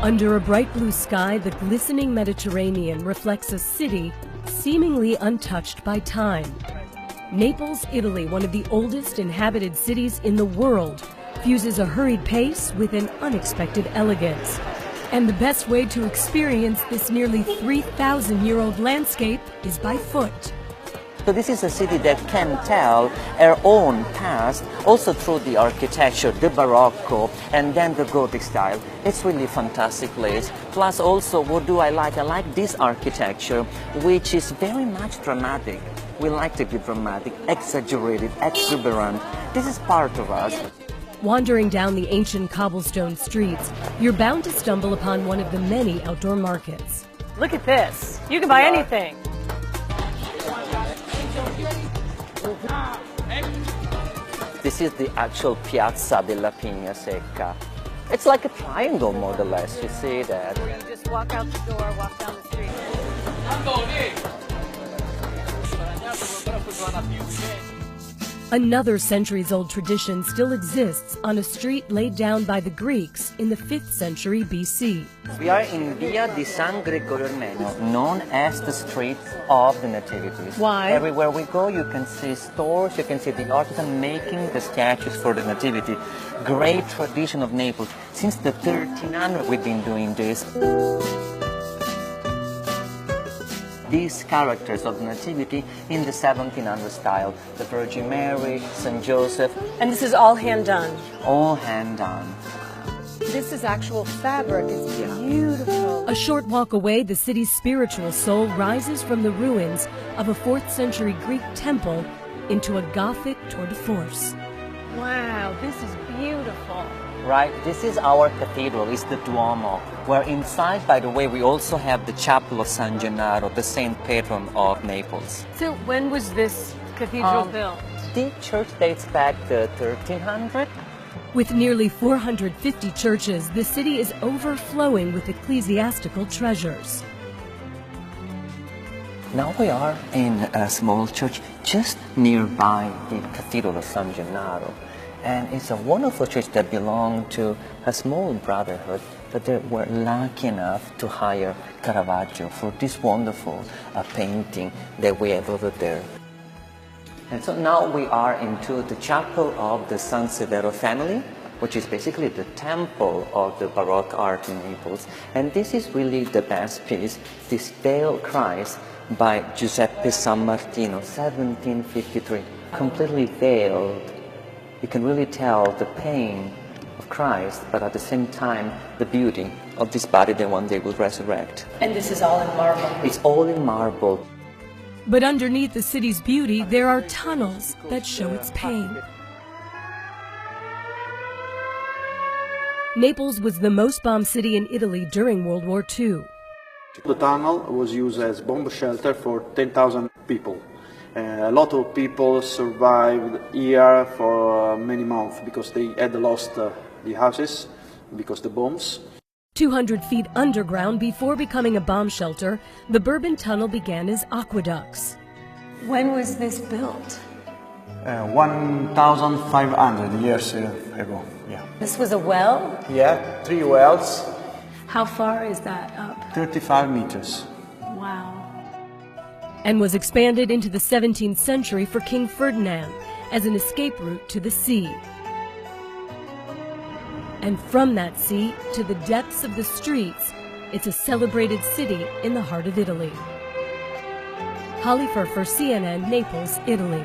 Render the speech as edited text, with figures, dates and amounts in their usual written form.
Under a bright blue sky, the glistening Mediterranean reflects a city seemingly untouched by time. Naples, Italy, one of the oldest inhabited cities in the world, fuses a hurried pace with an unexpected elegance. And the best way to experience this nearly 3,000-year-old landscape is by foot. So this is a city that can tell our own past, also through the architecture, the Barocco, and then the Gothic style. It's really a fantastic place. Plus also, what do I like? I like this architecture, which is very much dramatic. We like to be dramatic, exaggerated, exuberant. This is part of us. Wandering down the ancient cobblestone streets, you're bound to stumble upon one of the many outdoor markets. Look at this. You can buy anything. This is the actual Piazza della Pigna Secca. It's like a triangle, more or less. You see that? We're going to just walk out the door, walk down the street. Another centuries-old tradition still exists on a street laid down by the Greeks in the 5th century BC. We are in Via di San Gregorio Armenio, known as the Street of the Nativities. Why? Everywhere we go, you can see stores, you can see the artisan making the statues for the Nativity. Great tradition of Naples. Since the 1300s, we've been doing this. These characters of the Nativity in the 1700 style. The Virgin Mary, St. Joseph. And this is all hand done. All hand done. This is actual fabric. It's beautiful. A short walk away, the city's spiritual soul rises from the ruins of a 4th century Greek temple into a Gothic tour de force. Wow, this is beautiful. Right, this is our cathedral, it's the Duomo, where inside, by the way, we also have the Chapel of San Gennaro, the saint patron of Naples. So when was this cathedral built? The church dates back to 1300. With nearly 450 churches, the city is overflowing with ecclesiastical treasures. Now we are in a small church just nearby the Cathedral of San Gennaro. And it's a wonderful church that belonged to a small brotherhood, but they were lucky enough to hire Caravaggio for this wonderful painting that we have over there. And so now we are into the chapel of the San Severo family, which is basically the temple of the Baroque art in Naples. And this is really the best piece, this Veiled Christ by Giuseppe Sammartino, 1753, completely veiled. You can really tell the pain of Christ, but at the same time, the beauty of this body that one day will resurrect. And this is all in marble. It's all in marble. But underneath the city's beauty, there are tunnels that show its pain. Naples was the most bombed city in Italy during World War II. The tunnel was used as bomb shelter for 10,000 people. A lot of people survived here for many months because they had lost the houses because the bombs. 200 feet underground before becoming a bomb shelter, the Bourbon Tunnel began as aqueducts. When was this built? 1,500 years ago, yeah. This was a well? Yeah, 3 wells. How far is that up? 35 meters. Wow. And was expanded into the 17th century for King Ferdinand as an escape route to the sea. And from that sea to the depths of the streets, it's a celebrated city in the heart of Italy. Holly Fur for CNN, Naples, Italy.